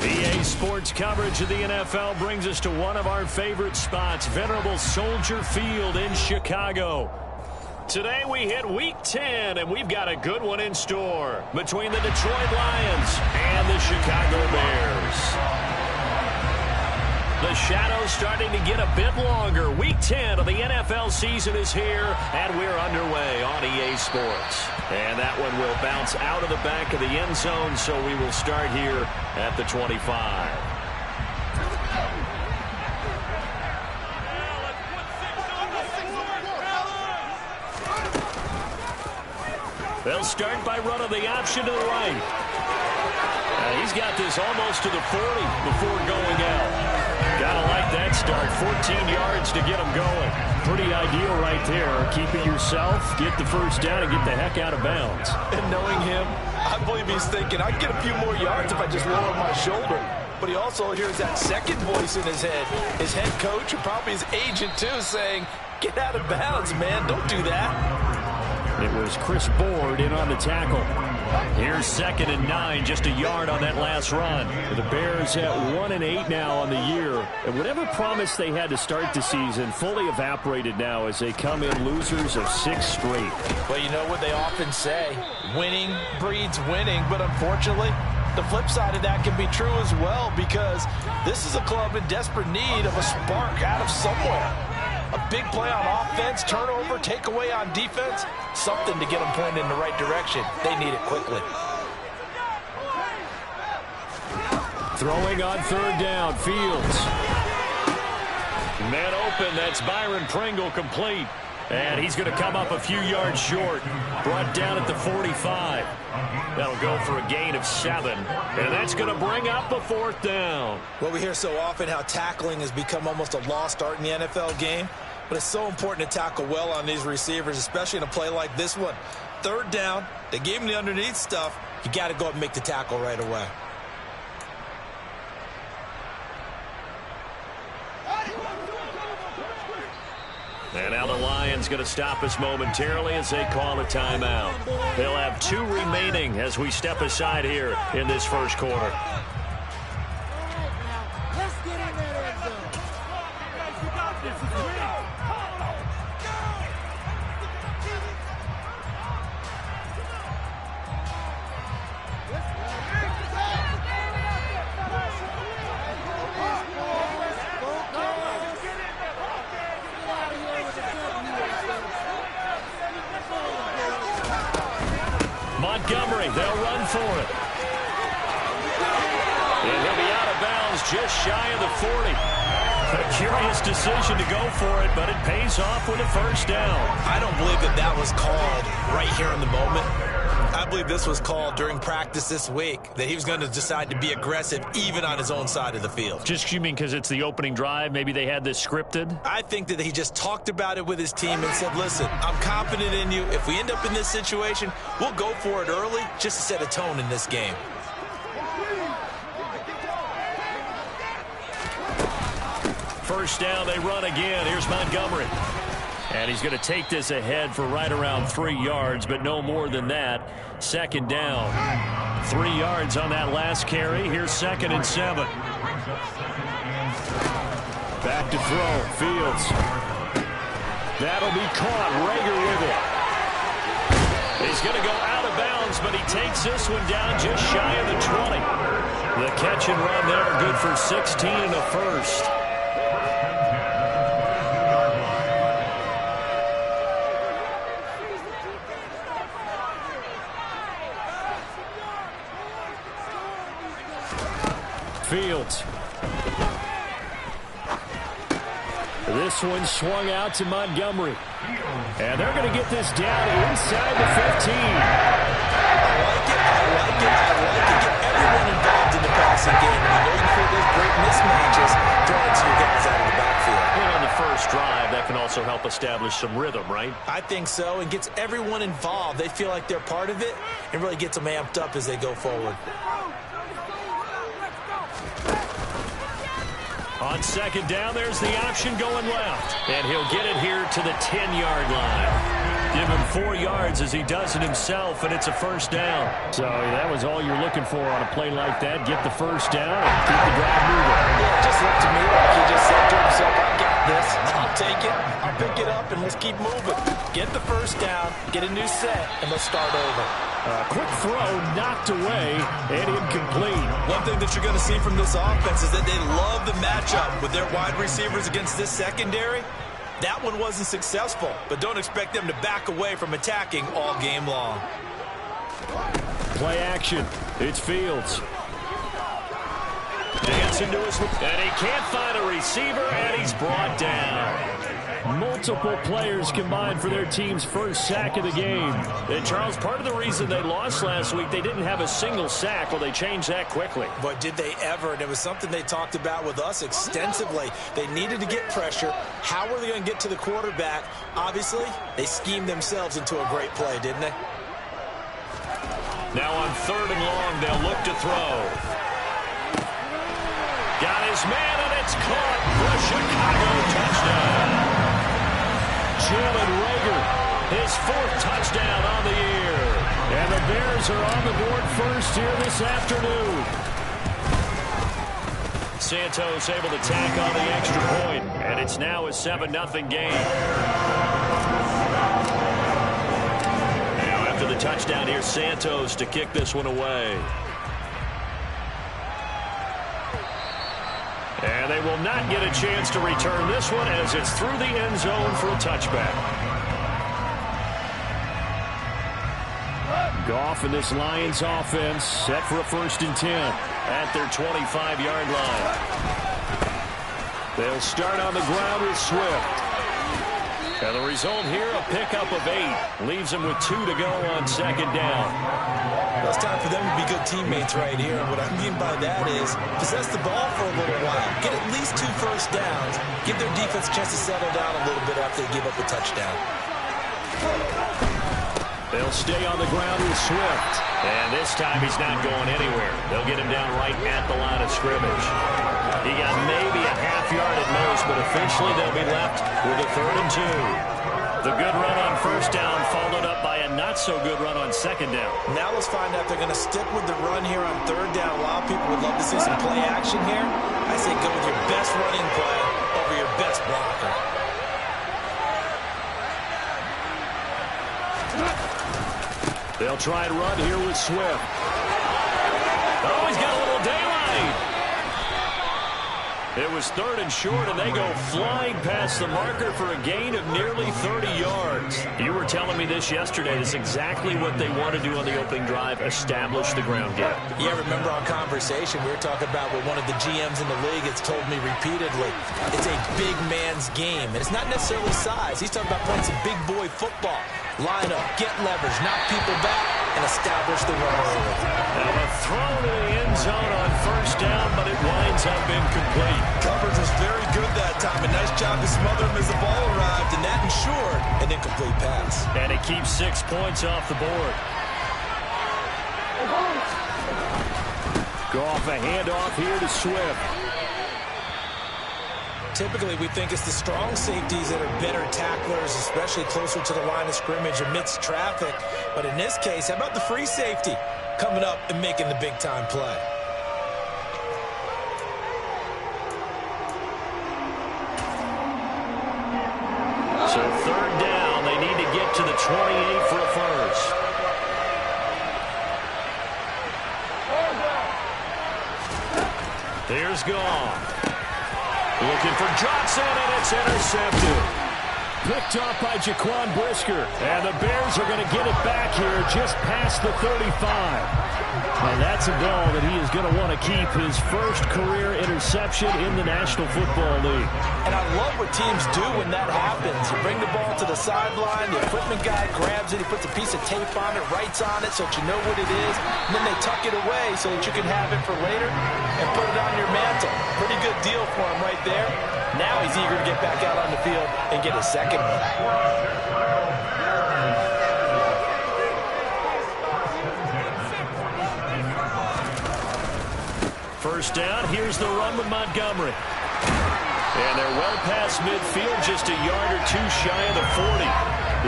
EA Sports coverage of the NFL brings us to one of our favorite spots, venerable Soldier Field in Chicago. Today we hit Week 10, and we've got a good one in store between the Detroit Lions and the Chicago Bears. The shadow's starting to get a bit longer. Week 10 of the NFL season is here, and we're underway on EA Sports. And that one will bounce out of the back of the end zone, so we will start here at the 25. They'll start by running the option to the right. He's got this almost to the 40 before going out. Gotta like that start. 14 yards to get him going. Pretty ideal right there. Keep it yourself, get the first down, and get the heck out of bounds. And knowing him, I believe he's thinking, I can get a few more yards if I just lower my shoulder. But he also hears that second voice in his head. His head coach, and probably his agent too, saying, get out of bounds, man. Don't do that. It was Chris Board in on the tackle. Here's 2nd and 9, just a yard on that last run. The Bears at 1-8 now on the year. And whatever promise they had to start the season fully evaporated now as they come in losers of 6 straight. Well, you know what they often say, winning breeds winning. But unfortunately, the flip side of that can be true as well, because this is a club in desperate need of a spark out of somewhere. A big play on offense, turnover, takeaway on defense, something to get them pointed in the right direction. They need it quickly. Throwing on 3rd down, Fields. Man open, that's Byron Pringle complete. And he's going to come up a few yards short. Brought down at the 45. That'll go for a gain of 7. And that's going to bring up a 4th down. Well, we hear so often how tackling has become almost a lost art in the NFL game. But it's so important to tackle well on these receivers, especially in a play like this one. 3rd down, they gave him the underneath stuff. You got to go up and make the tackle right away. And now the Lions going to stop us momentarily as they call a timeout. They'll have 2 remaining as we step aside here in this first quarter. Montgomery, they'll run for it. And he'll be out of bounds just shy of the 40. A curious decision to go for it, but it pays off with a 1st down. I don't believe that was called right here in the moment. I believe this was called during practice this week, that he was going to decide to be aggressive even on his own side of the field. Just, you mean because it's the opening drive? Maybe they had this scripted? I think that he just talked about it with his team and said, listen, I'm confident in you. If we end up in this situation, we'll go for it early just to set a tone in this game. First down, they run again. Here's Montgomery. And he's going to take this ahead for right around 3 yards, but no more than that. 2nd down. 3 yards on that last carry. Here's 2nd and 7. Back to throw. Fields. That'll be caught. Rager with it. He's going to go out of bounds, but he takes this one down just shy of the 20. The catch and run there, good for 16 and a 1st. Fields. This one swung out to Montgomery. And they're going to get this down inside the 15. I like it. Get everyone involved in the passing game. You know you create those great mismatches, throwing to your guys out of the backfield. And on the first drive, that can also help establish some rhythm, right? I think so. It gets everyone involved. They feel like they're part of it, and really gets them amped up as they go forward. On 2nd down, there's the option going left. And he'll get it here to the 10-yard line. Give him 4 yards as he does it himself, and it's a first down. So that was all you're looking for on a play like that. Get the first down and keep the drive moving. Yeah, it just looked to me like he just said to himself, I got this. I'll take it. I'll pick it up, and let's keep moving. Get the first down, get a new set, and let's start over. Quick throw knocked away and incomplete. One thing that you're going to see from this offense is that they love the matchup with their wide receivers against this secondary. That one wasn't successful, but don't expect them to back away from attacking all game long. Play action. It's Fields. Dancing to his... And he can't find a receiver, and he's brought down. Multiple players combined for their team's first sack of the game. And, Charles, part of the reason they lost last week, they didn't have a single sack. Well, they changed that quickly. But did they ever? And it was something they talked about with us extensively. They needed to get pressure. How were they going to get to the quarterback? Obviously, they schemed themselves into a great play, didn't they? Now on 3rd and long, they'll look to throw. Got his man, and it's caught for a Chicago touchdown. Jalen Reagor, his 4th touchdown on the year. And the Bears are on the board first here this afternoon. Santos able to tack on the extra point, and it's now a 7-0 game. Now after the touchdown, here's Santos to kick this one away. And they will not get a chance to return this one as it's through the end zone for a touchback. Goff and this Lions offense set for a 1st and 10 at their 25-yard line. They'll start on the ground with Swift. And the result here, a pickup of 8. Leaves them with 2 to go on 2nd down. Well, it's time for them to be good teammates right here. And what I mean by that is possess the ball for a little while. Get at least 2 first downs. Give their defense a chance to settle down a little bit after they give up a touchdown. They'll stay on the ground with Swift. And this time he's not going anywhere. They'll get him down right at the line of scrimmage. He got maybe a half yard at most, but eventually they'll be left with a 3rd and 2. The good run on 1st down followed up by a not-so-good run on 2nd down. Now let's find out if they're going to stick with the run here on 3rd down. A lot of people would love to see some play action here. I say go with your best running play over your best blocker. They'll try and run here with Swift. Oh, he's got a little daylight. It was 3rd and short, and they go flying past the marker for a gain of nearly 30 yards. You were telling me this yesterday. This is exactly what they want to do on the opening drive, establish the ground game. Yeah, remember our conversation? We were talking about what one of the GMs in the league has told me repeatedly. It's a big man's game, and it's not necessarily size. He's talking about playing some big boy football. Line up, get leverage, knock people back, and establish the run early. Now a throw to the end zone on 1st down, but it winds up incomplete. Coverage was very good that time. A nice job to smother him as the ball arrived, and that ensured an incomplete pass. And it keeps 6 points off the board. Goff a handoff here to Swift. Typically, we think it's the strong safeties that are better tacklers, especially closer to the line of scrimmage amidst traffic. But in this case, how about the free safety coming up and making the big-time play? So 3rd down, they need to get to the 28 for a first. Here's Goff. Looking for Johnson, and it's intercepted. Picked off by Jaquan Brisker. And the Bears are going to get it back here just past the 35. And that's a ball that he is going to want to keep, his first career interception in the National Football League. And I love what teams do when that happens. You bring the ball to the sideline, the equipment guy grabs it, he puts a piece of tape on it, writes on it so that you know what it is, and then they tuck it away so that you can have it for later and put it on your mantle. Pretty good deal for him right there. Now he's eager to get back out on the field and get his second one. First down, here's the run with Montgomery. And they're well past midfield, just a yard or two shy of the 40.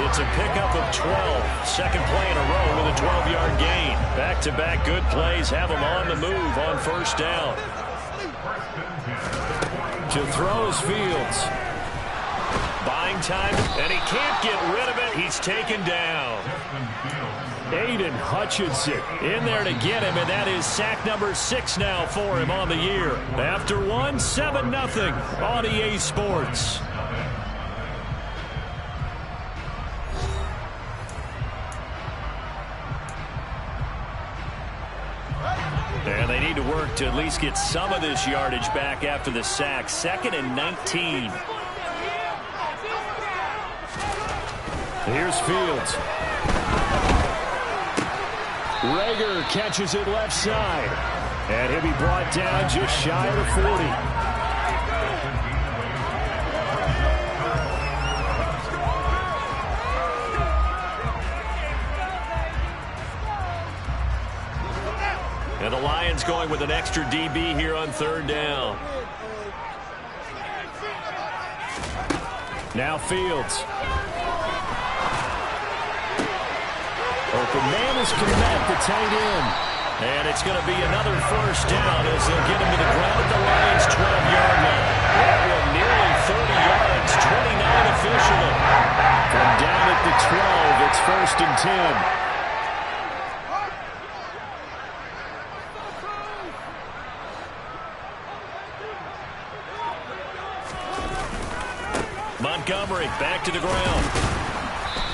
It's a pickup of 12. Second play in a row with a 12-yard gain. Back-to-back good plays have him on the move on first down. To throw is Fields. Buying time, and he can't get rid of it. He's taken down. Aiden Hutchinson in there to get him, and that is sack number 6 now for him on the year. After one, 7-0 on EA Sports. And they need to work to at least get some of this yardage back after the sack. 2nd and 19. Here's Fields. Rager catches it left side. And he'll be brought down just shy of the 40. And the Lions going with an extra DB here on 3rd down. Now Fields. Open man is Komet, the tight end. And it's going to be another first down as they'll get him to the ground at the Lions' 12-yard line. That one nearly 30 yards, 29 officially. From down at the 12, it's 1st and 10. Montgomery back to the ground.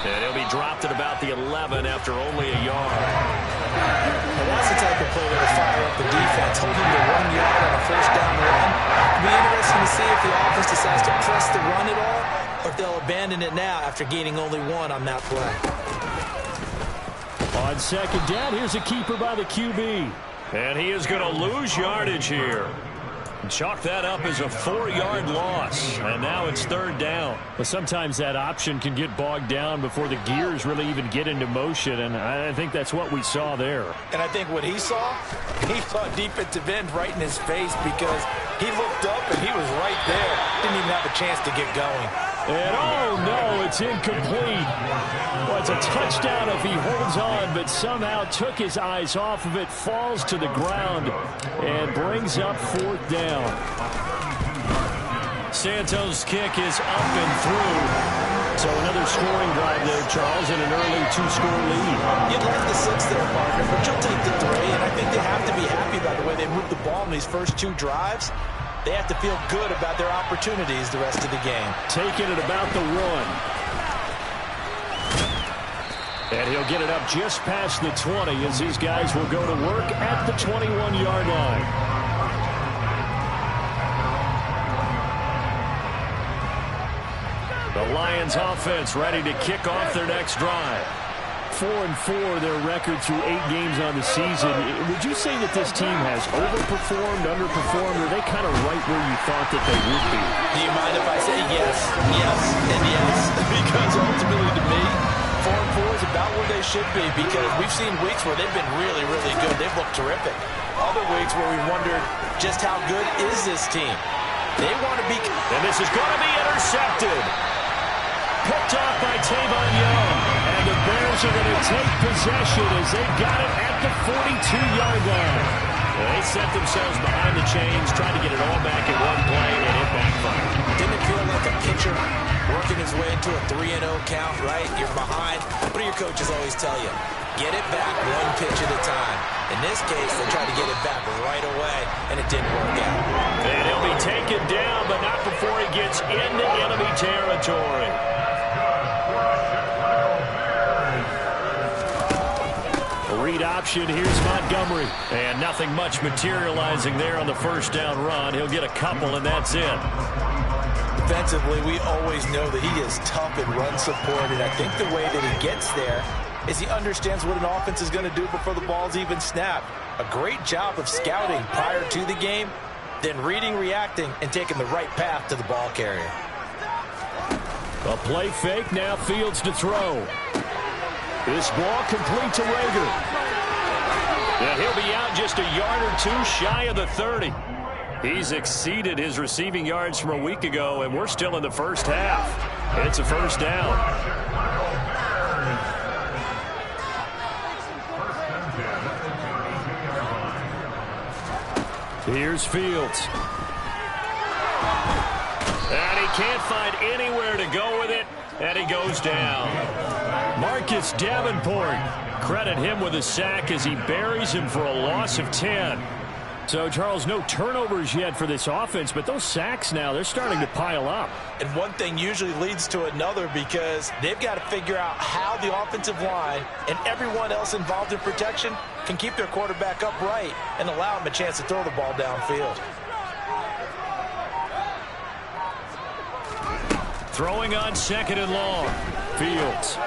And he'll be dropped at about the 11 after only a yard. And that's the type of play that will fire up the defense, holding the 1 yard on a first down run. It'll be interesting to see if the offense decides to press the run at all, or if they'll abandon it now after gaining only 1 on that play. On 2nd down, here's a keeper by the QB. And he is going to lose yardage here. Chalk that up as a 4-yard loss, and now it's 3rd down. But sometimes that option can get bogged down before the gears really even get into motion, and I think that's what we saw there. And I think what he saw defensive end right in his face because he looked up and he was right there. Didn't even have a chance to get going. And oh no, it's incomplete. Well, it's a touchdown if he holds on, but somehow took his eyes off of it, falls to the ground, and brings up 4th down. Santos' kick is up and through. So another scoring drive there, Charles, and an early 2-score lead. You'd like the 6 there, partner, but you'll take the 3, and I think they have to be happy about the way they moved the ball in these first 2 drives. They have to feel good about their opportunities the rest of the game. Taking it about the 1. And he'll get it up just past the 20 as these guys will go to work at the 21-yard line. The Lions offense ready to kick off their next drive. 4-4 their record through 8 games on the season. Would you say that this team has overperformed, underperformed, or are they kind of right where you thought that they would be? Do you mind if I say yes, yes, and yes? Because ultimately to me, 4-4 is about where they should be because we've seen weeks where they've been really, really good. They've looked terrific. Other weeks where we wondered just how good is this team. They want to be... And this is going to be intercepted. Picked off by Tavon Young. And the Bears are going to take possession as they've got it at the 42-yard line. Well, they set themselves behind the chains, trying to get it all back in one play, and it backfired. Didn't it feel like a pitcher working his way into a 3-0 count, right? You're behind. What do your coaches always tell you? Get it back 1 pitch at a time. In this case, they tried to get it back right away, and it didn't work out. And he'll be taken down, but not before he gets into enemy territory. Read option, here's Montgomery. And nothing much materializing there on the first down run. He'll get a couple, and that's it. Defensively, we always know that he is tough in run support, and I think the way that he gets there is he understands what an offense is going to do before the ball's even snapped. A great job of scouting prior to the game, then reading, reacting, and taking the right path to the ball carrier. A play fake, now Fields to throw. This ball complete to Rager. And he'll be out just a yard or 2 shy of the 30. He's exceeded his receiving yards from a week ago, and we're still in the first half. It's a first down. Here's Fields. And he can't find anywhere to go with it, and he goes down. Marcus Davenport, credit him with a sack as he buries him for a loss of 10. So, Charles, no turnovers yet for this offense, but those sacks now, they're starting to pile up. And one thing usually leads to another because they've got to figure out how the offensive line and everyone else involved in protection can keep their quarterback upright and allow him a chance to throw the ball downfield. Throwing on 2nd and long. Fields.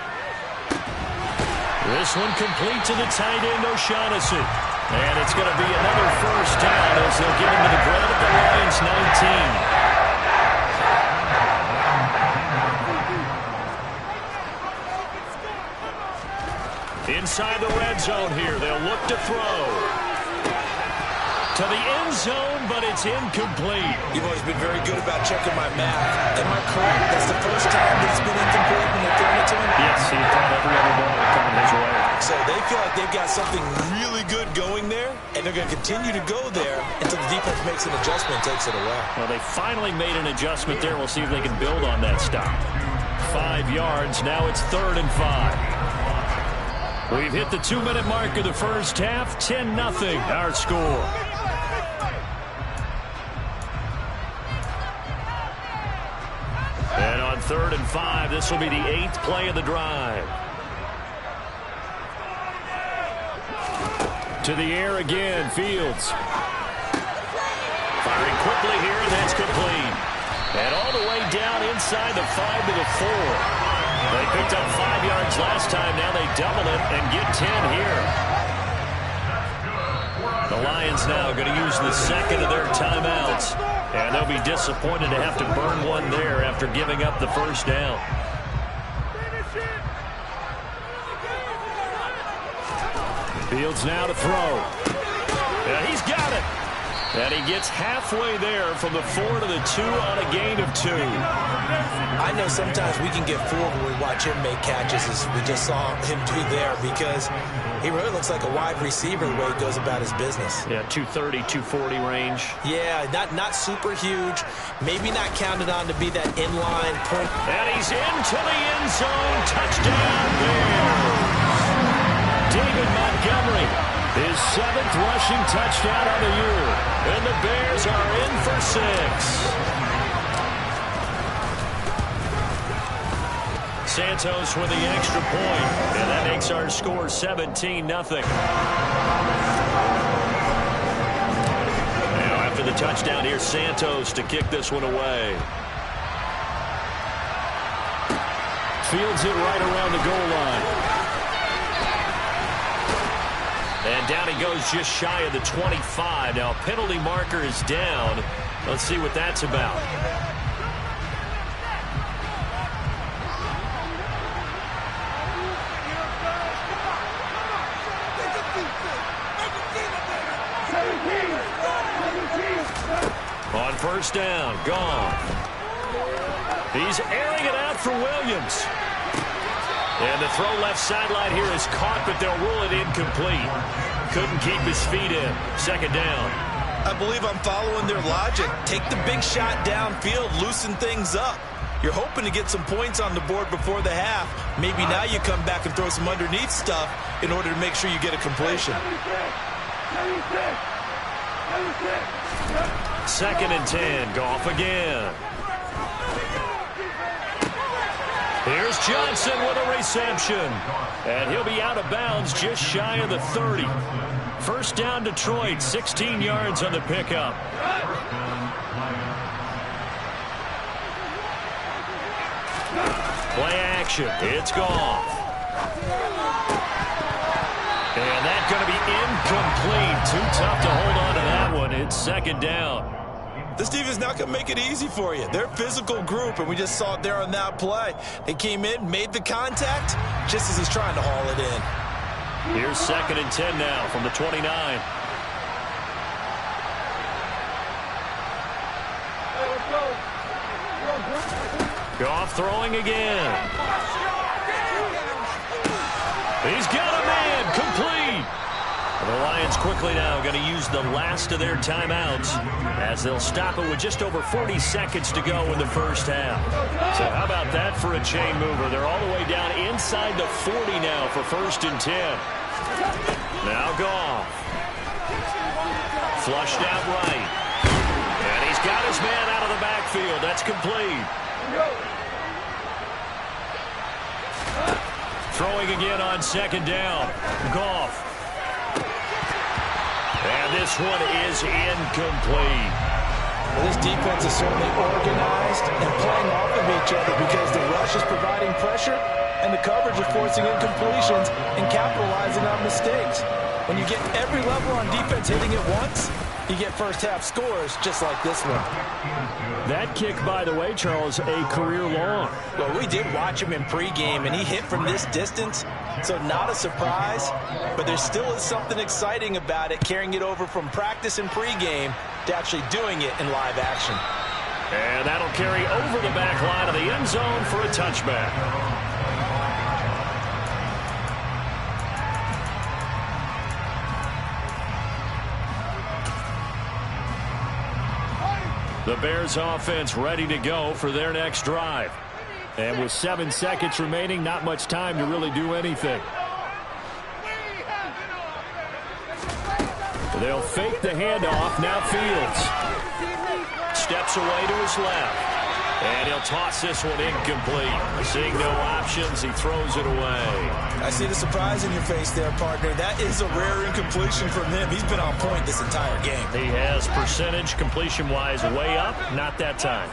This one complete to the tight end, O'Shaughnessy. And it's going to be another first down as they'll get him to the ground at the Lions' 19. Inside the red zone here, they'll look to throw. To the end zone, but it's incomplete. You've always been very good about checking my math. Am I correct? That's the first time that it's been incomplete when they're throwing it to him? Yes, he caught every other ball coming his way. So they feel like they've got something really good going there, and they're going to continue to go there until the defense makes an adjustment and takes it away. Well, they finally made an adjustment there. We'll see if they can build on that stop. 5 yards. Now it's 3rd and 5. We've hit the 2-minute mark of the first half. 10-0 our score. And on 3rd and 5, this will be the 8th play of the drive. To the air again, Fields. Firing quickly here, and that's complete. And all the way down inside the 5 to the 4. They picked up 5 yards last time. Now they double it and get 10 here. The Lions now going to use the second of their timeouts. And they'll be disappointed to have to burn one there after giving up the first down. Fields now to throw. Yeah, he's got it. And he gets halfway there from the 4 to the 2 on a gain of 2. I know sometimes we can get fooled when we watch him make catches, as we just saw him do there, because he really looks like a wide receiver the way he goes about his business. Yeah, 230, 240 range. Yeah, not super huge. Maybe not counted on to be that inline point. And he's into the end zone. Touchdown Bears. David Montgomery, his 7th rushing touchdown of the year. And the Bears are in for 6. Santos with the extra point, and that makes our score 17-0. Now after the touchdown, here's Santos to kick this one away. Fields it right around the goal line. And down he goes just shy of the 25. Now penalty marker is down. Let's see what that's about. On first down, gone. He's airing it out for Williams. And the throw left sideline here is caught, but they'll rule it incomplete. Couldn't keep his feet in. 2nd down. I believe I'm following their logic. Take the big shot downfield, loosen things up. You're hoping to get some points on the board before the half. Maybe now you come back and throw some underneath stuff in order to make sure you get a completion. 2nd and 10. Goff again. Here's Johnson with a reception. And he'll be out of bounds just shy of the 30. First down Detroit, 16 yards on the pickup. Play action. It's Goff. And that's going to be incomplete. Too tough to hold on to that one. It's 2nd down. This defense not going to make it easy for you. They're a physical group, and we just saw it there on that play. They came in, made the contact, just as he's trying to haul it in. Here's 2nd and 10 now from the 29. Goff throwing again. He's got a man, complete. The Lions quickly now going to use the last of their timeouts as they'll stop it with just over 40 seconds to go in the first half. So how about that for a chain mover? They're all the way down inside the 40 now for 1st and 10. Now Goff. Flushed out right. And he's got his man out of the backfield. That's complete. Throwing again on 2nd down. Goff. And this one is incomplete. Well, this defense is certainly organized and playing off of each other because the rush is providing pressure and the coverage is forcing incompletions and capitalizing on mistakes. When you get every level on defense hitting it once, you get first-half scores just like this one. That kick, by the way, Charles, a career long. Well, we did watch him in pregame, and he hit from this distance, so not a surprise. But there still is something exciting about it, carrying it over from practice and pregame to actually doing it in live action. And that'll carry over the back line of the end zone for a touchback. The Bears offense ready to go for their next drive. And with 7 seconds remaining, not much time to really do anything. They'll fake the handoff. Now Fields steps away to his left. And he'll toss this one incomplete. Seeing no options, he throws it away. I see the surprise in your face there, partner. That is a rare incompletion from him. He's been on point this entire game. He has percentage completion-wise way up. Not that time.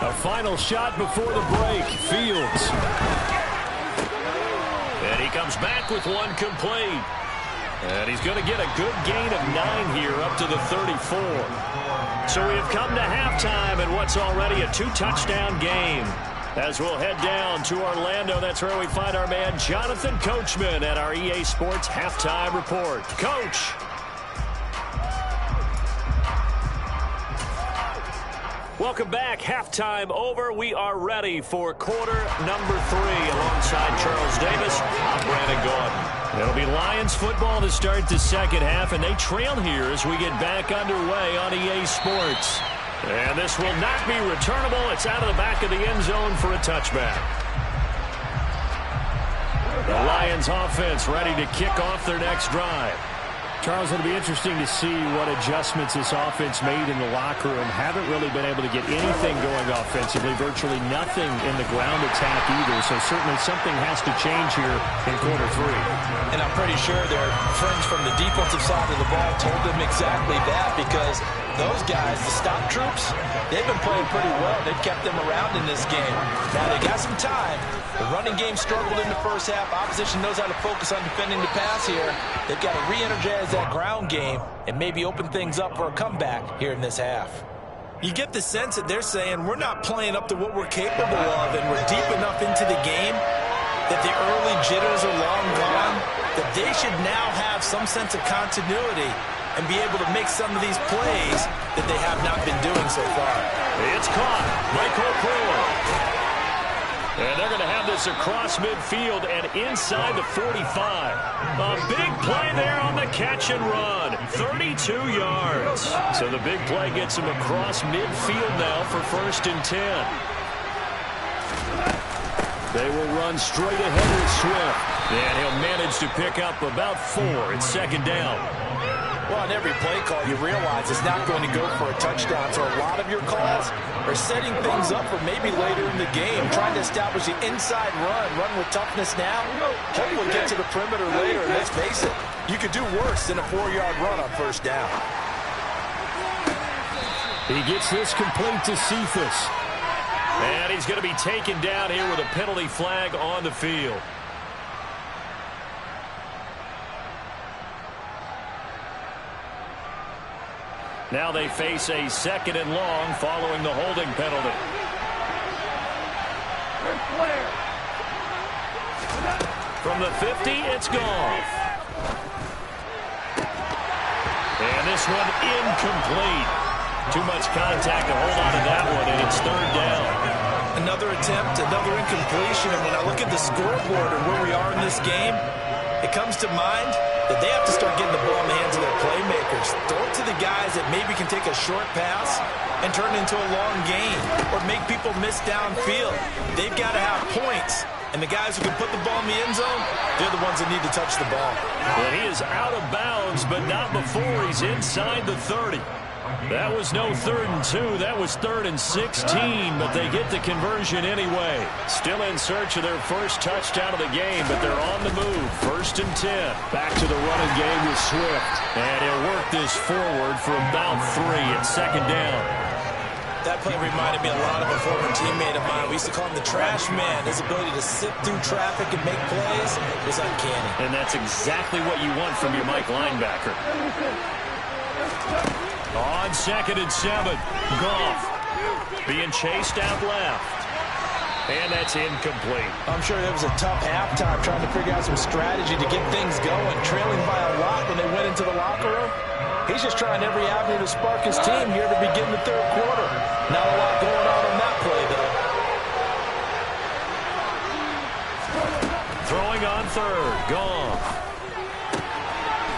A final shot before the break. Fields. And he comes back with one complete. And he's going to get a good gain of 9 here up to the 34. So we have come to halftime in what's already a 2-touchdown game. As we'll head down to Orlando, that's where we find our man Jonathan Coachman at our EA Sports Halftime Report. Coach. Welcome back. Halftime over. We are ready for quarter number 3. Alongside Charles Davis, I'm Brandon Gordon. It'll be Lions football to start the second half, and they trail here as we get back underway on EA Sports. And this will not be returnable. It's out of the back of the end zone for a touchback. The Lions offense ready to kick off their next drive. Charles, it'll be interesting to see what adjustments this offense made in the locker room. Haven't really been able to get anything going offensively, virtually nothing in the ground attack either. So certainly something has to change here in quarter 3. And I'm pretty sure their friends from the defensive side of the ball told them exactly that, because those guys, the stop troops, they've been playing pretty well. They've kept them around in this game. Now they got some time. The running game struggled in the first half. Opposition knows how to focus on defending the pass here. They've got to re-energize that ground game and maybe open things up for a comeback here in this half. You get the sense that they're saying we're not playing up to what we're capable of, and we're deep enough into the game that the early jitters are long gone, that they should now have some sense of continuity and be able to make some of these plays that they have not been doing so far. It's caught. Michael Brewer. And they're going to have this across midfield and inside the 45. A big play there on the catch and run. 32 yards. So the big play gets him across midfield now for 1st and 10. They will run straight ahead with Swift. And he'll manage to pick up about 4. It's 2nd down. Well, on every play call, you realize it's not going to go for a touchdown. So a lot of your calls are setting things up for maybe later in the game, trying to establish the inside run with toughness now. Hopefully get to the perimeter later. And let's face it, you could do worse than a 4-yard run on 1st down. He gets this complete to Cephas. And he's going to be taken down here with a penalty flag on the field. Now they face a 2nd and long following the holding penalty. From the 50, it's Goff. And this one incomplete. Too much contact to hold on to that one, and it's 3rd down. Another attempt, another incompletion. And when I look at the scoreboard and where we are in this game, it comes to mind that they have to start getting the ball in the hands of their playmakers. Throw it to the guys that maybe can take a short pass and turn it into a long gain or make people miss downfield. They've got to have points. And the guys who can put the ball in the end zone, they're the ones that need to touch the ball. Well, he is out of bounds, but not before he's inside the 30. That was no 3rd and 2. That was 3rd and 16, but they get the conversion anyway. Still in search of their first touchdown of the game, but they're on the move. 1st and 10. Back to the running game with Swift. And he'll work this forward for about 3 at 2nd down. That play reminded me a lot of a former teammate of mine. We used to call him the trash man. His ability to sift through traffic and make plays was uncanny. And that's exactly what you want from your Mike linebacker. On 2nd and 7, Goff being chased out left. And that's incomplete. I'm sure it was a tough halftime trying to figure out some strategy to get things going. Trailing by a lot when they went into the locker room. He's just trying every avenue to spark his team here to begin the 3rd quarter. Not a lot going on that play, though. Throwing on 3rd, Goff.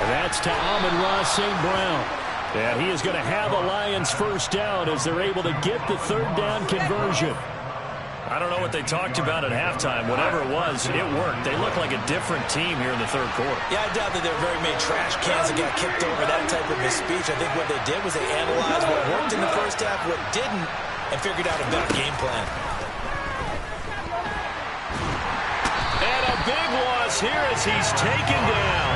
And that's to Amon-Ra St. Brown. And he is going to have a Lions first down as they're able to get the 3rd down conversion. I don't know what they talked about at halftime. Whatever it was, it worked. They look like a different team here in the 3rd quarter. Yeah, I doubt that there were very many trash cans that got kicked over that type of a speech. I think what they did was they analyzed what worked in the first half, what didn't, and figured out a better game plan. And a big loss here as he's taken down.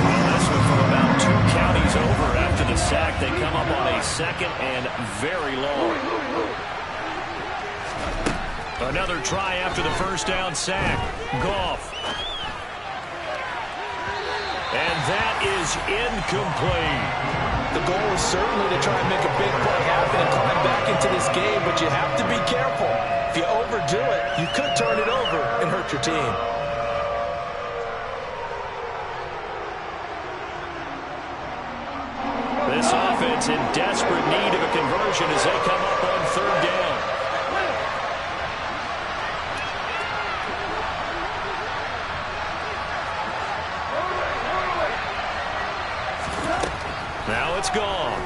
Well, this one from about 2 counties over after the sack. They come up on a 2nd and very long. Another try after the first down sack. Goff. And that is incomplete. The goal is certainly to try and make a big play happen and climb back into this game, but you have to be careful. If you overdo it, you could turn it over and hurt your team. This offense in desperate need of a conversion as they come up on 3rd down. Now it's gone.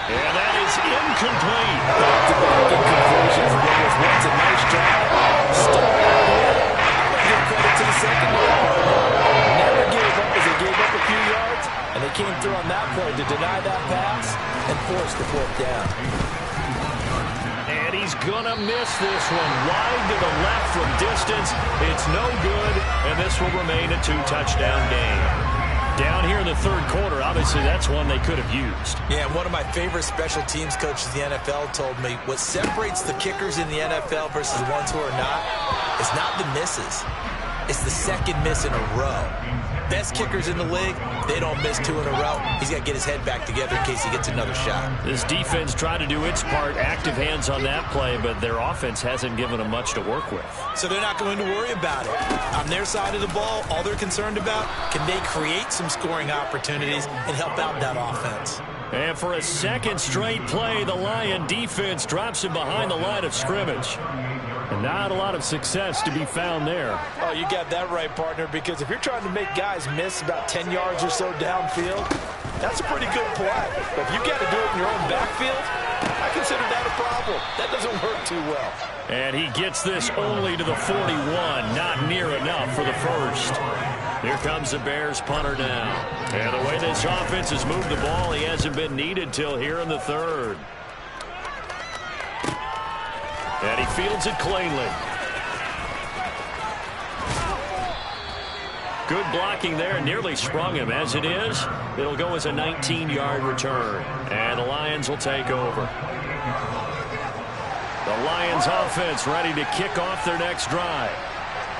And that is incomplete. Back-to-back incompletions. That was once a nice drive. Still give credit to the secondary. Never gave up as they gave up a few yards, and they came through on that play to deny that pass and force the 4th down. And he's gonna miss this one. Wide to the left from distance. It's no good, and this will remain a 2-touchdown game. Down here in the 3rd quarter, obviously that's one they could have used. Yeah, one of my favorite special teams coaches in the NFL told me what separates the kickers in the NFL versus the ones who are not is not the misses. It's the 2nd miss in a row. Best kickers in the league, they don't miss 2 in a row. He's got to get his head back together in case he gets another shot. This defense tried to do its part, active hands on that play, but their offense hasn't given them much to work with. So they're not going to worry about it. On their side of the ball, all they're concerned about, can they create some scoring opportunities and help out that offense? And for a 2nd straight play, the Lion defense drops him behind the line of scrimmage. And not a lot of success to be found there. Oh, you got that right, partner, because if you're trying to make guys miss about 10 yards or so downfield, that's a pretty good play. But if you got to do it in your own backfield, I consider that a problem. That doesn't work too well. And he gets this only to the 41. Not near enough for the first. Here comes the Bears punter now. And the way this offense has moved the ball, he hasn't been needed till here in the 3rd. And he fields it cleanly. Good blocking there. Nearly sprung him. As it is, it'll go as a 19-yard return. And the Lions will take over. The Lions offense ready to kick off their next drive.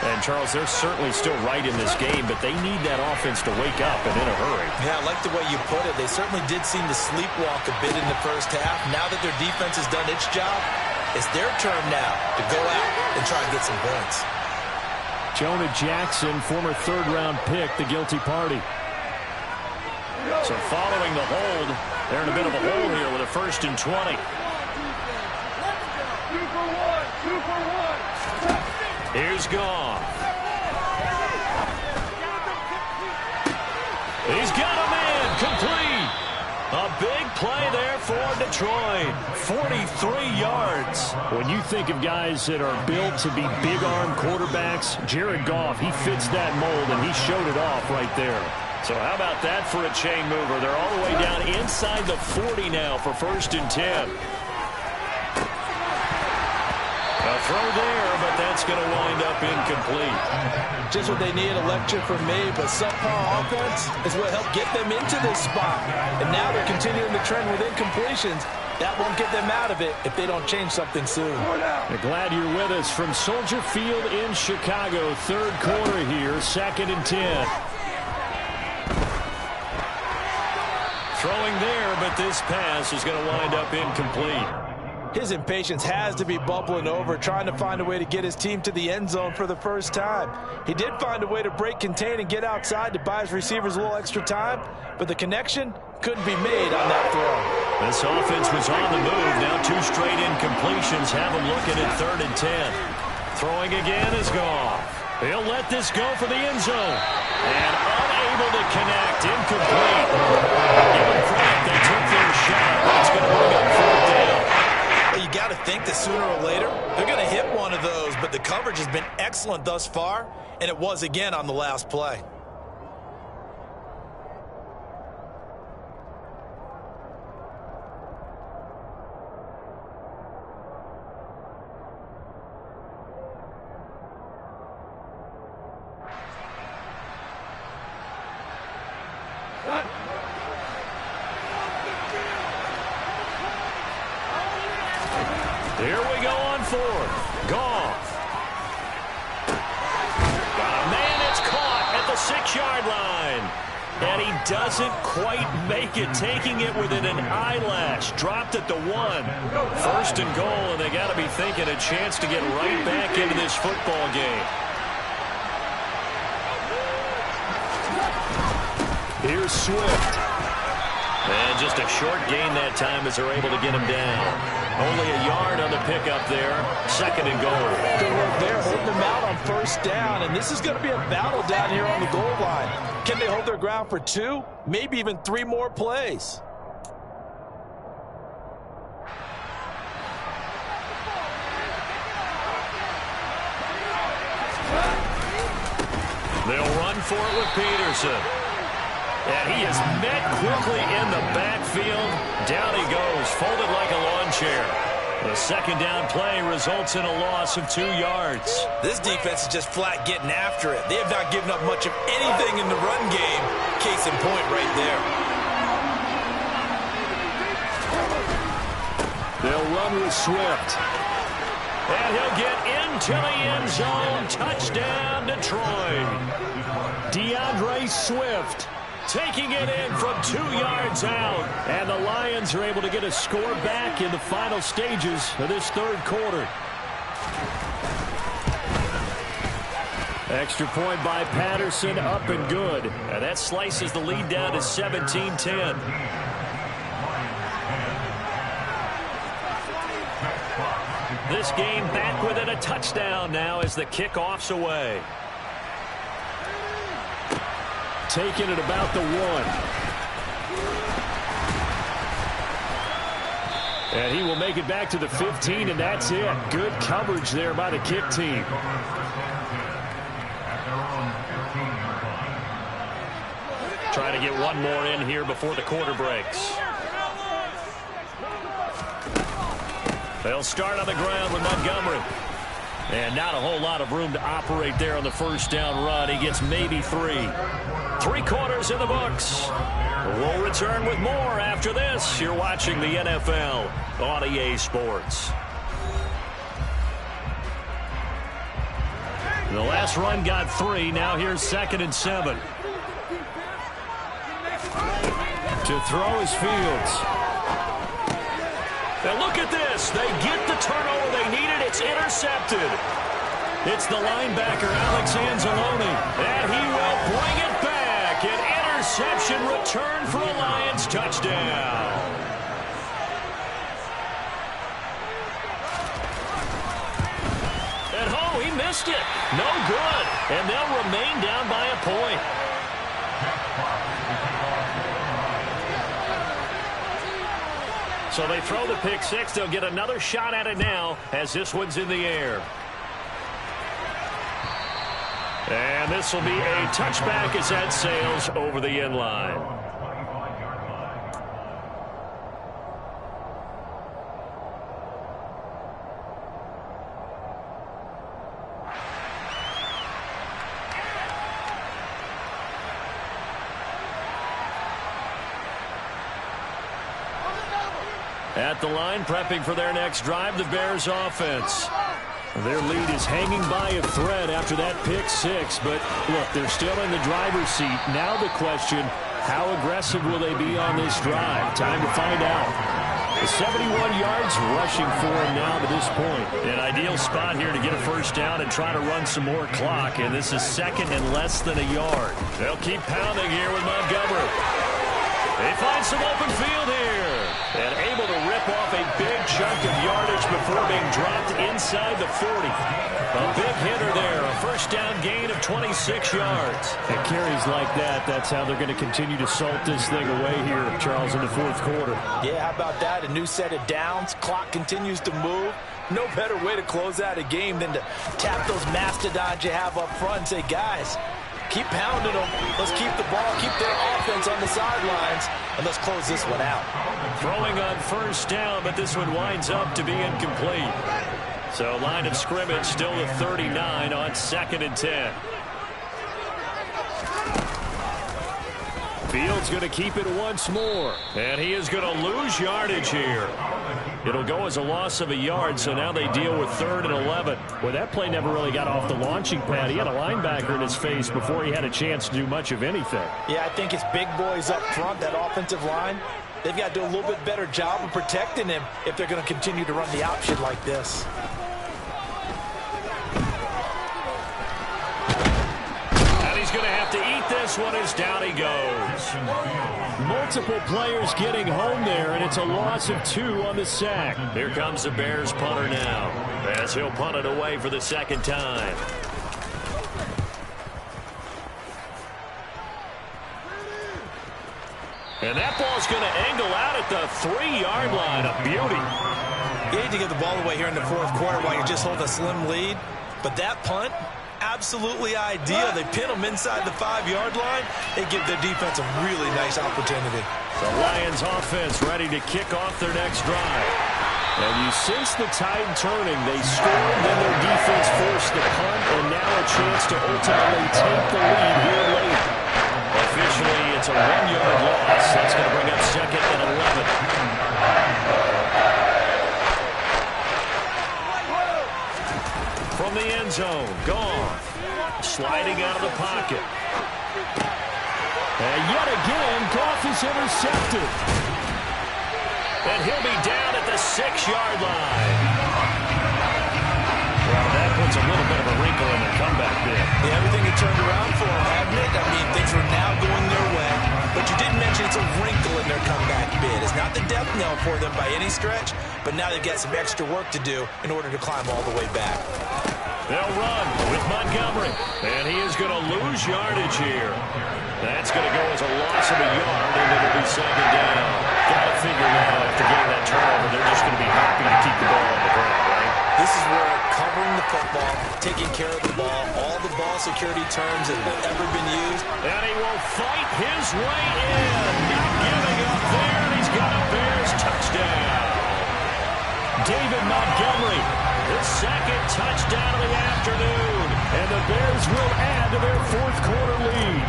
And, Charles, they're certainly still right in this game, but they need that offense to wake up and in a hurry. Yeah, I like the way you put it. They certainly did seem to sleepwalk a bit in the first half. Now that their defense has done its job, it's their turn now to go out and try and get some points. Jonah Jackson, former 3rd-round pick, the guilty party. So following the hold, they're in a bit of a hole here with a 1st and 20. Here's Goff. He's got a man complete. A big play there for Detroit. 43 yards. When you think of guys that are built to be big-arm quarterbacks, Jared Goff, he fits that mold, and he showed it off right there. So how about that for a chain mover? They're all the way down inside the 40 now for 1st and 10. A throw there, but that's going to wind up incomplete. Just what they need, a lecture from me, but subpar offense is what helped get them into this spot. And now they're continuing the trend with incompletions. That won't get them out of it if they don't change something soon. We're glad you're with us from Soldier Field in Chicago. 3rd quarter here, 2nd and 10. Throwing there, but this pass is going to wind up incomplete. His impatience has to be bubbling over, trying to find a way to get his team to the end zone for the first time. He did find a way to break contain and get outside to buy his receivers a little extra time, but the connection couldn't be made on that throw. This offense was on the move. Now 2 straight incompletions have him looking at 3rd and 10. Throwing again is Goff. He'll let this go for the end zone. And unable to connect. Incomplete. Give him credit. They took their shot, but it's going to bring up 4th down. You got to think that sooner or later they're going to hit one of those, but the coverage has been excellent thus far, and it was again on the last play. Here we go on 4th. Goff. Got a man that's caught at the 6-yard line. And he doesn't quite make it, taking it within an eyelash. Dropped at the 1. 1st and goal, and they got to be thinking a chance to get right back into this football game. Here's Swift. And just a short gain that time as they're able to get him down. Only a yard on the pickup there. 2nd and goal. Good work there, holding them out on 1st down. And this is going to be a battle down here on the goal line. Can they hold their ground for 2, maybe even 3 more plays? They'll run for it with Peterson. And he is met quickly in the backfield. Down he goes, folded like a lawn chair. The 2nd down play results in a loss of 2 yards. This defense is just flat getting after it. They have not given up much of anything in the run game. Case in point right there. They'll run with Swift. And he'll get into the end zone. Touchdown, Detroit. DeAndre Swift taking it in from 2 yards out. And the Lions are able to get a score back in the final stages of this 3rd quarter. Extra point by Patterson, up and good. And that slices the lead down to 17-10. This game back within a touchdown now as the kickoff's away. Taking it about the 1. And he will make it back to the 15, and that's it. Good coverage there by the kick team. Trying to get one more in here before the quarter breaks. They'll start on the ground with Montgomery. And not a whole lot of room to operate there on the 1st down run. He gets maybe 3. 3 quarters in the books. We'll return with more after this. You're watching the NFL on EA Sports. The last run got 3. Now here's 2nd and 7. To throw is Fields. And look at this. They get the turnover they needed. It's intercepted. It's the linebacker, Alex Anzalone. And he will bring it back. An interception return for a Lions touchdown. And oh, he missed. missed it. No good. And they'll remain down by a point. So they throw the pick six. They'll get another shot at it now as this one's in the air. And this will be a touchback as that sails over the end line. At the line, prepping for their next drive, the Bears offense. Their lead is hanging by a thread after that pick six, but look, they're still in the driver's seat. Now the question, how aggressive will they be on this drive? Time to find out. 71 yards rushing for him now to this point. An ideal spot here to get a first down and try to run some more clock, and this is second and less than a yard. They'll keep pounding here with Montgomery. They find some open field here. And able to rip off a big chunk of yardage before being dropped inside the 40. A big hitter there. A first down gain of 26 yards. And carries like that, that's how they're going to continue to salt this thing away here, Charles, in the fourth quarter. Yeah, how about that? A new set of downs. Clock continues to move. No better way to close out a game than to tap those mastodons you have up front and say, guys, keep pounding them. Let's keep the ball, keep their offense on the sidelines, and let's close this one out. Throwing on first down, but this one winds up to be incomplete. So line of scrimmage still the 39 on 2nd and 10. Fields going to keep it once more. And he is going to lose yardage here. It'll go as a loss of a yard, so now they deal with 3rd and 11. Well, that play never really got off the launching pad. He had a linebacker in his face before he had a chance to do much of anything. Yeah, I think it's big boys up front, that offensive line. They've got to do a little bit better job of protecting him if they're going to continue to run the option like this. He's going to have to eat this one as down he goes. Multiple players getting home there, and it's a loss of 2 on the sack. Here comes the Bears punter now, as he'll punt it away for the second time. And that ball's going to angle out at the 3-yard line. A beauty. You need to get the ball away here in the fourth quarter while you just hold a slim lead. But that punt, absolutely ideal. They pin them inside the 5-yard line. They give their defense a really nice opportunity. The Lions offense ready to kick off their next drive. And you sense the tide turning. They scored, then their defense forced the punt, and now a chance to ultimately take the lead here late. Officially, it's a 1-yard loss. That's going to bring up 2nd and 11. From the end zone, gone. Sliding out of the pocket. And yet again, Goff is intercepted. And he'll be down at the 6-yard line. Well, that puts a little bit of a wrinkle in their comeback bid. Yeah, everything had turned around for them, hadn't it? I mean, things were now going their way. But you did mention it's a wrinkle in their comeback bid. It's not the death knell for them by any stretch, but now they've got some extra work to do in order to climb all the way back. They'll run with Montgomery, and he is going to lose yardage here. That's going to go as a loss of a yard, and it'll be 2nd down. Got to figure now, after getting that turnover, they're just going to be happy to keep the ball on the ground, right? This is where covering the football, taking care of the ball, all the ball security terms that have ever been used. And he will fight his way in. Not giving up there, and he's got a Bears touchdown. David Montgomery, his 2nd touchdown of the afternoon. And the Bears will add to their fourth quarter lead.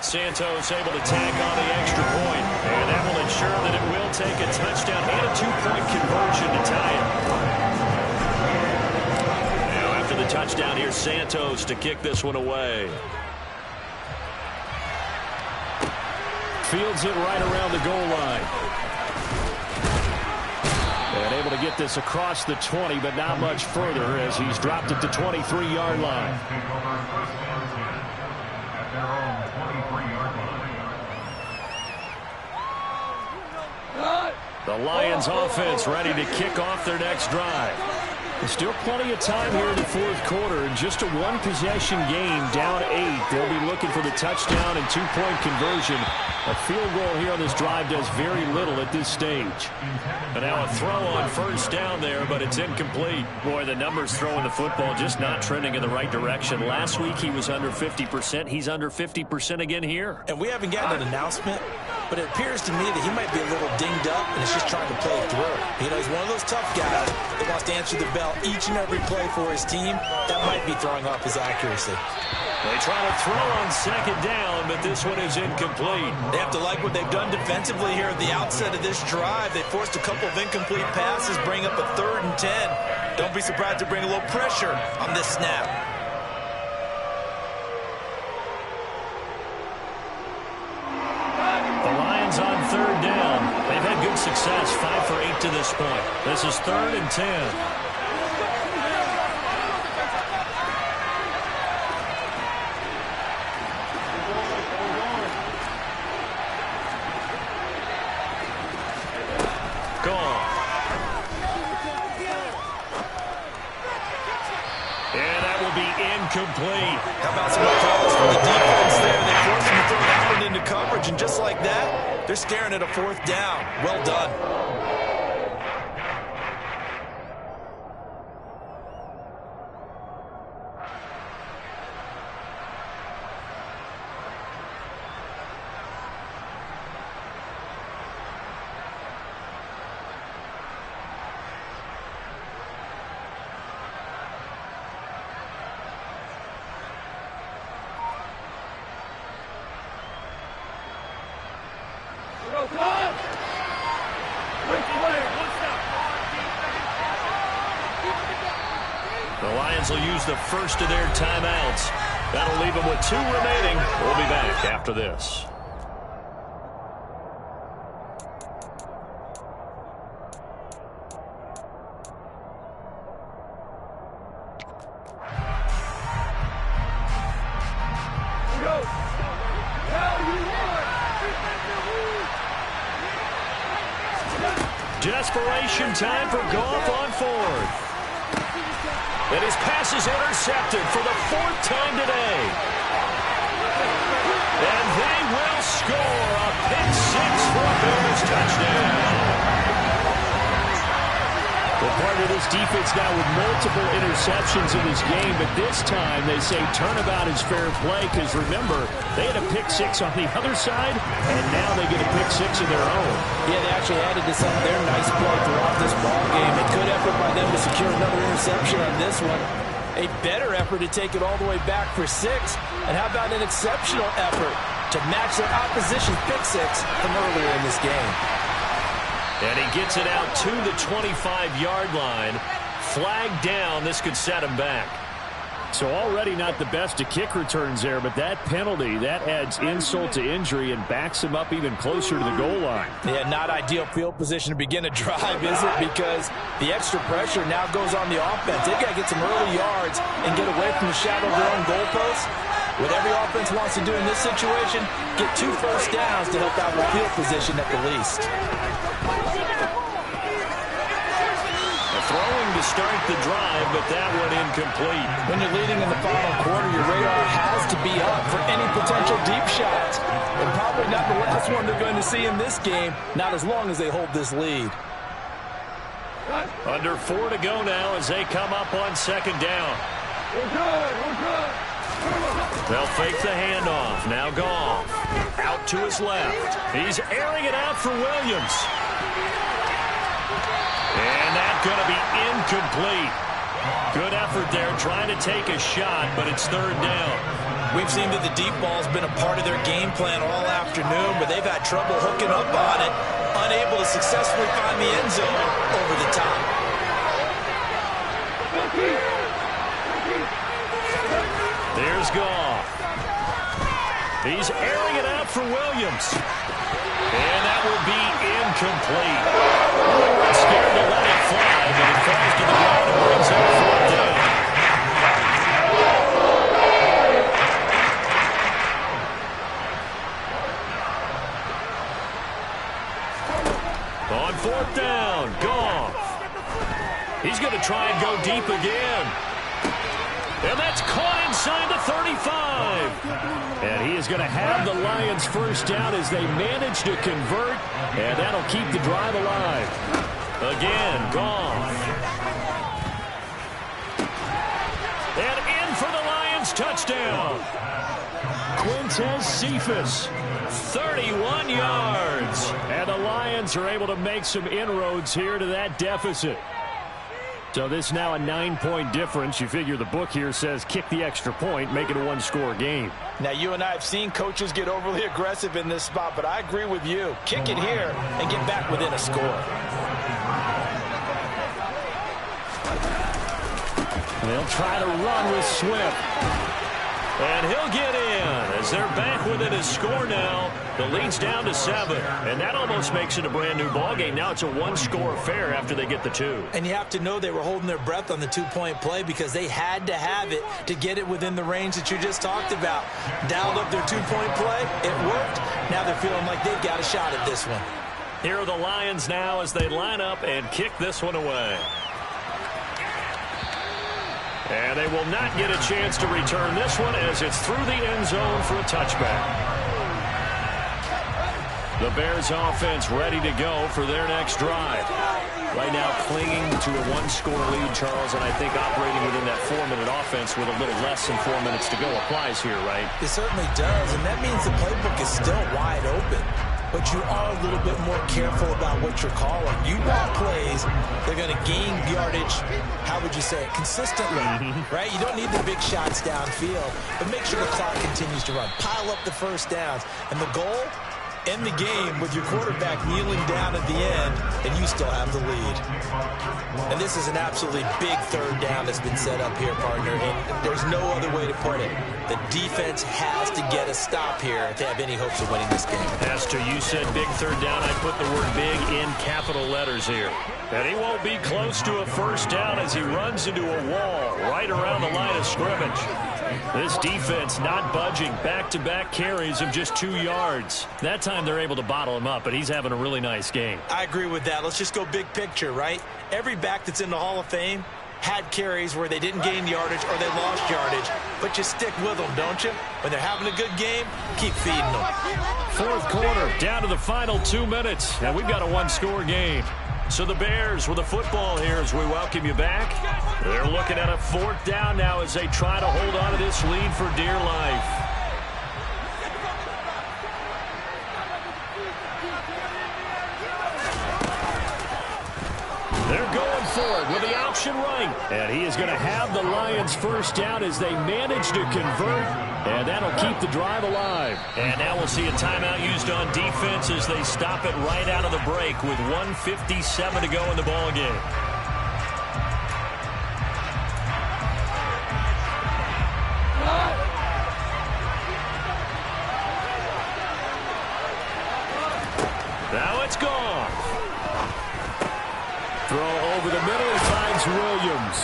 Santos able to tack on the extra point, and that will ensure that it will take a touchdown and a 2-point conversion to tie it. Now after the touchdown, here's Santos to kick this one away. Fields it right around the goal line. And able to get this across the 20, but not much further as he's dropped it to 23-yard line. The Lions offense ready to kick off their next drive. There's still plenty of time here in the fourth quarter. Just a one-possession game, down 8. They'll be looking for the touchdown and two-point conversion. A field goal here on this drive does very little at this stage. And now a throw on first down there, but it's incomplete. Boy, the numbers throwing the football just not trending in the right direction. Last week he was under 50%. He's under 50% again here. And we haven't gotten an announcement, but it appears to me that he might be a little dinged up and is just trying to play through. You know, he's one of those tough guys that wants to answer the bell each and every play for his team. That might be throwing off his accuracy. They try to throw on second down, but this one is incomplete. They have to like what they've done defensively here at the outset of this drive. They forced a couple of incomplete passes, bring up a 3rd and 10. Don't be surprised to bring a little pressure on this snap. The Lions on 3rd down. They've had good success, 5 for 8 to this point. This is 3rd and 10. Incomplete. How about some calls for the defense there? They force him to throw that one into coverage, and just like that, they're staring at a 4th down. Well done. The Lions will use the first of their timeouts. That'll leave them with 2 remaining. We'll be back after this. Desperation time for Goff on 4th. And his pass is intercepted for the 4th time today. And they will score a pick 6 for a Bears touchdown. Well, part of this defense now with multiple interceptions in this game, but this time they say turnabout is fair play because, remember, they had a pick 6 on the other side, and now they get a pick 6 of their own. Yeah, they actually added to some of their nice play throughout this ball game. A good effort by them to secure another interception on this one. A better effort to take it all the way back for 6. And how about an exceptional effort to match their opposition's pick 6 from earlier in this game. And he gets it out to the 25-yard line. Flag down. This could set him back. So already not the best of kick returns there, but that penalty, that adds insult to injury and backs him up even closer to the goal line. Yeah, not ideal field position to begin a drive, is it? Because the extra pressure now goes on the offense. They've got to get some early yards and get away from the shadow of their own goalposts. What every offense wants to do in this situation, get 2 first downs to help out with field position at the least. Throwing to start the drive, but that one incomplete. When you're leading in the final quarter, your radar has to be up for any potential deep shots. And probably not the last one they're going to see in this game, not as long as they hold this lead. Under 4 to go now as they come up on second down. We're good. They'll fake the handoff. Now Goff out to his left. He's airing it out for Williams. And that's going to be incomplete. Good effort there trying to take a shot, but it's 3rd down. We've seen that the deep ball's been a part of their game plan all afternoon, but they've had trouble hooking up on it, unable to successfully find the end zone over the top. There's Goff. He's airing it out for Williams. And that will be incomplete. Scared to let it fly, but it falls to the ground and brings up 4th down. On fourth down, Goff. He's going to try and go deep again. And that's caught inside the 35. And he is going to have the Lions first down as they manage to convert. And that'll keep the drive alive. Again, Goff. And in for the Lions touchdown. Quintez Cephas, 31 yards. And the Lions are able to make some inroads here to that deficit. So this is now a 9-point difference. You figure the book here says kick the extra point, make it a one-score game. Now, you and I have seen coaches get overly aggressive in this spot, but I agree with you. Kick it here and get back within a score. They'll try to run with Swift. And he'll get in as they're back within a score now. The lead's down to 7. And that almost makes it a brand-new ballgame. Now it's a one-score affair after they get the 2. And you have to know they were holding their breath on the two-point play because they had to have it to get it within the range that you just talked about. Dialed up their two-point play. It worked. Now they're feeling like they've got a shot at this one. Here are the Lions now as they line up and kick this one away. And they will not get a chance to return this one as it's through the end zone for a touchback. The Bears offense ready to go for their next drive. Right now clinging to a one-score lead, Charles, and I think operating within that 4-minute offense with a little less than 4 minutes to go applies here, right? It certainly does, and that means the playbook is still wide open. But you are a little bit more careful about what you're calling. You want plays, they're going to gain yardage, how would you say it, consistently, right? You don't need the big shots downfield, but make sure the clock continues to run. Pile up the first downs. And the goal, end the game with your quarterback kneeling down at the end, and you still have the lead. And this is an absolutely big third down that's been set up here, partner, and there's no other way to put it. The defense has to get a stop here if they have any hopes of winning this game. Pastor, you said big third down. I put the word big in capital letters here. And he won't be close to a first down as he runs into a wall right around the line of scrimmage. This defense not budging. Back-to-back carries of just 2 yards. That time they're able to bottle him up, but he's having a really nice game. I agree with that. Let's just go big picture, right? Every back that's in the Hall of Fame had carries where they didn't gain yardage or they lost yardage, but you stick with them, don't you? When they're having a good game, keep feeding them. Fourth quarter, down to the final 2 minutes, and we've got a one-score game. So the Bears with the football here as we welcome you back. They're looking at a fourth down now as they try to hold on to this lead for dear life. They're going for it with the option right. And he is going to have the Lions first down as they manage to convert. And that'll keep the drive alive. And now we'll see a timeout used on defense as they stop it right out of the break with 1:57 to go in the ballgame. Now it's gone. Throw over the middle, he finds Williams.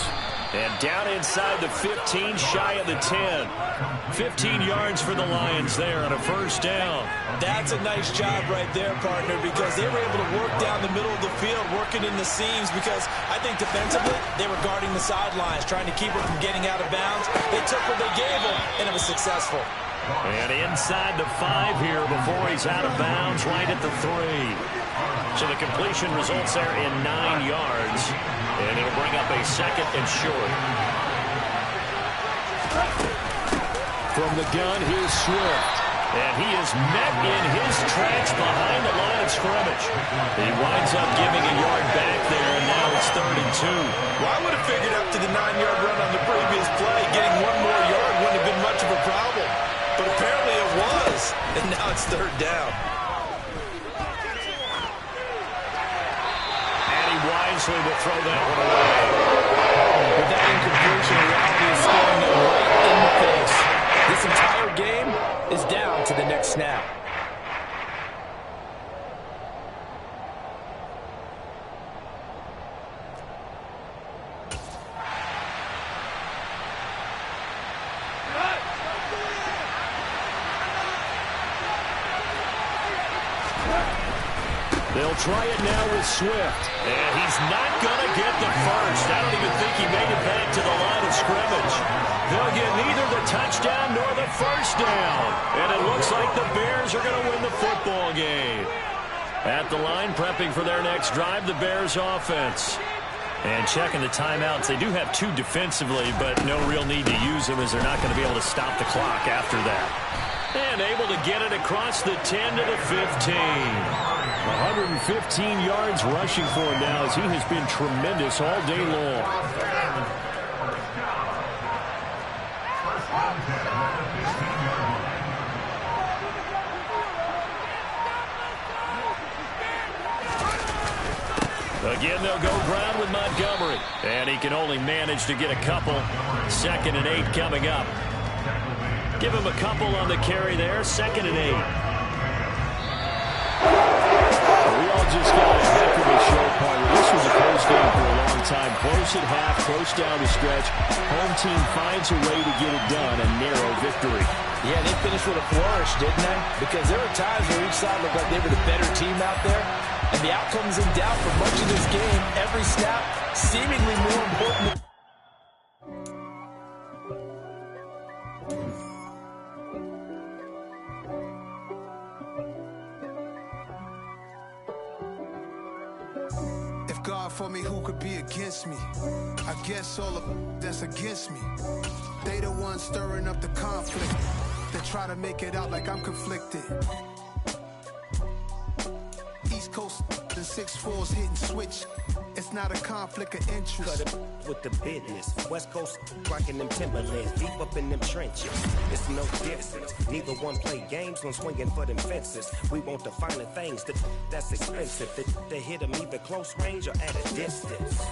And down inside the 15, shy of the 10. 15 yards for the Lions there on a first down. That's a nice job right there, partner, because they were able to work down the middle of the field, working in the seams, because I think defensively they were guarding the sidelines, trying to keep it from getting out of bounds. They took what they gave them, and it was successful. And inside the 5 here before he's out of bounds, right at the 3. So the completion results there in 9 yards. And it'll bring up a second and short. From the gun, here's Swift. And he is met in his tracks behind the line of scrimmage. He winds up giving a yard back there, and now it's 3rd and 2. Well, I would have figured up to the 9-yard run on the previous play. Getting one more yard wouldn't have been much of a problem. But apparently it was. And now it's 3rd down. Wisely to throw that one away. With that incompletion, reality is staring them right in the face. This entire game is down to the next snap. They'll They'll try it now with Swift. And he's not going to get the first. I don't even think he made it back to the line of scrimmage. They'll get neither the touchdown nor the first down. And it looks like the Bears are going to win the football game. At the line, prepping for their next drive, the Bears offense. And checking the timeouts. They do have 2 defensively, but no real need to use them as they're not going to be able to stop the clock after that. And able to get it across the 10 to the 15. 115 yards rushing for him now as he has been tremendous all day long. Again, they'll go ground with Montgomery. And he can only manage to get a couple. 2nd and 8 coming up. Give him a couple on the carry there. 2nd and 8. We all just got a heck of a show party. This was a close game for a long time. Close at half, close down the stretch. Home team finds a way to get it done. A narrow victory. Yeah, they finished with a flourish, didn't they? Because there were times where each side looked like they were the better team out there. And the outcome's in doubt for much of this game. Every snap seemingly more important. If God for me, who could be against me? I guess all of that's against me. They the ones stirring up the conflict. They try to make it out like I'm conflicted. East Coast and 6'4's hitting switch. It's not a conflict of interest. Cut it with the business. West Coast rocking them Timberlands, deep up in them trenches. It's no difference. Neither one play games when swinging for them fences. We want the finer things that's expensive. They hit them either close range or at a distance.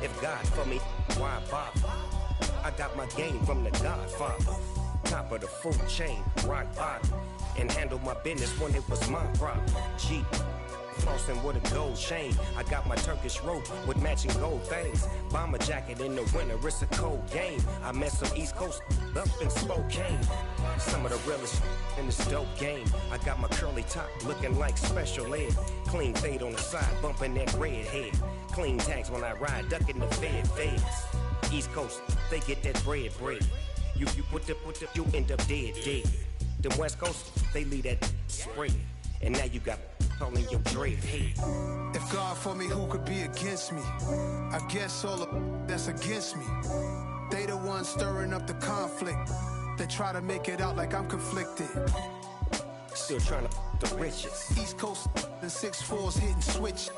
If God for me, why bother? I got my game from the Godfather. Top of the food chain, rock bottom. And handle my business when it was my problem. G. Flossing with a gold chain. I got my Turkish rope with matching gold things. Bomber jacket in the winter, it's a cold game. I met some East Coast up in Spokane. Some of the realest in this dope game. I got my curly top looking like special ed. Clean fade on the side, bumping that red head. Clean tags when I ride, ducking the feds. East Coast, they get that bread. You put the, you end up dead. Them West Coast, they leave that spread. And now you got calling your dread head. If God for me, who could be against me? I guess all of that's against me. They the ones stirring up the conflict. They try to make it out like I'm conflicted. Still trying to the riches. East Coast and 6'4's hitting switch.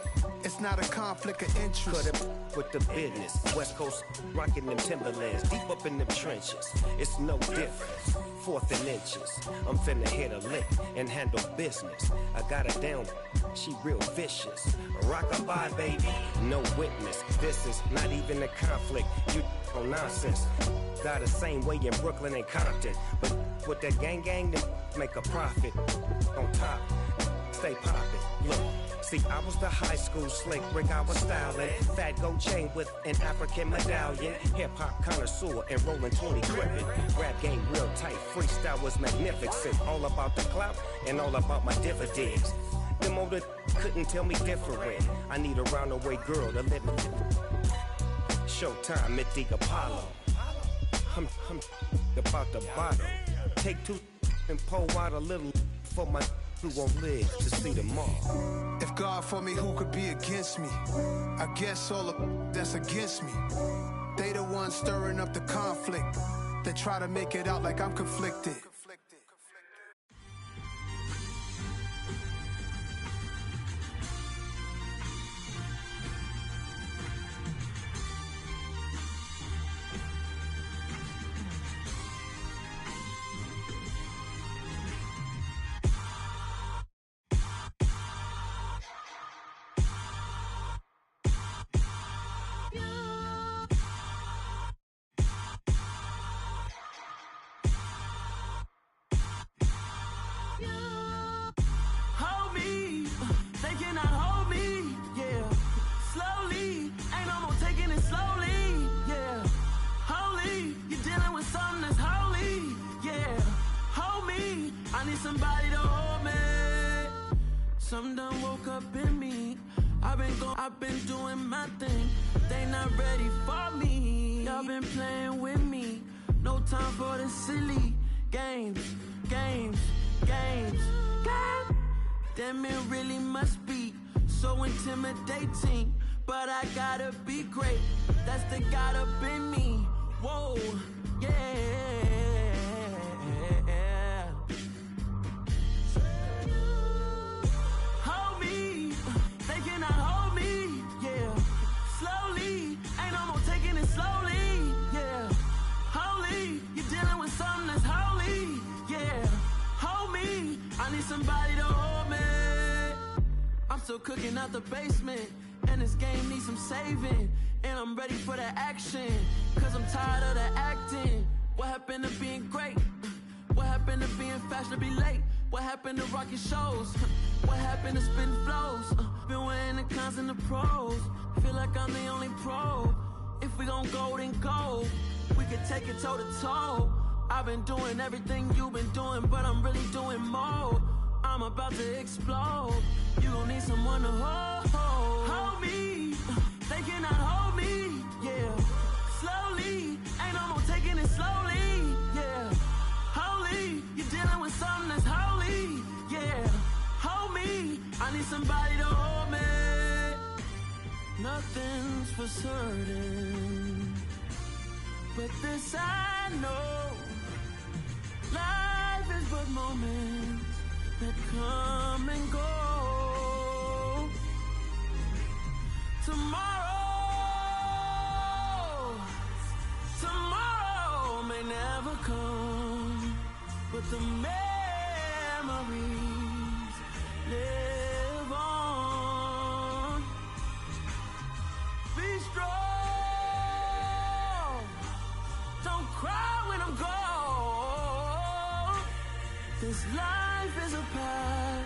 It's not a conflict of interest. Cut it with the business. West Coast rocking them Timberlands, deep up in them trenches. It's no difference. 4th and inches. I'm finna hit a lick and handle business. I got her down. She real vicious. Rock-a-bye, baby. No witness. This is not even a conflict. You on nonsense. Got the same way in Brooklyn and Compton. But with that gang, then make a profit. On top, stay poppin'. Look. See, I was the high school slick Rick, I was styling. Fat gold chain with an African medallion. Hip-hop connoisseur and rolling 20 crippin'. Rap game real tight, freestyle was magnificent. All about the clout and all about my dividends. Them older couldn't tell me different. I need a roundaway girl to let me. Showtime at the Apollo. I'm about the bottom. Take 2 and pour out a little for my who won't live to see tomorrow. If God for me, who could be against me? I guess all of that's against me. They the ones stirring up the conflict. They try to make it out like I'm conflicted. I've been doing my thing. They not ready for me. Y'all been playing with me. No time for the silly games. Damn, it really must be so intimidating. But I gotta be great. That's the God up in me. Whoa, yeah. Hold me, they cannot hold me, yeah. Slowly, ain't no more taking it slowly, yeah. Holy, you're dealing with something that's holy, yeah. Hold me, I need somebody to hold me. I'm still cooking out the basement, and this game needs some saving. And I'm ready for the action, cause I'm tired of the acting. What happened to being great? What happened to being fashionably late? What happened to rocking shows? What happened to spitting flows? Been wearing the cons and the pros. Feel like I'm the only pro. If we gon' go, then go. We could take it toe to toe. I've been doing everything you've been doing, but I'm really doing more. I'm about to explode. You gon' need someone to hold me. They cannot hold me, yeah. Slowly, ain't no more taking it slowly, yeah. Holy, you're dealing with something that's holy, yeah. Hold me, I need somebody to hold me. Nothing's for certain, but this I know. Life is but moments that come and go. Tomorrow may never come, but the memories live on. Be strong, don't cry when I'm gone. This life is a path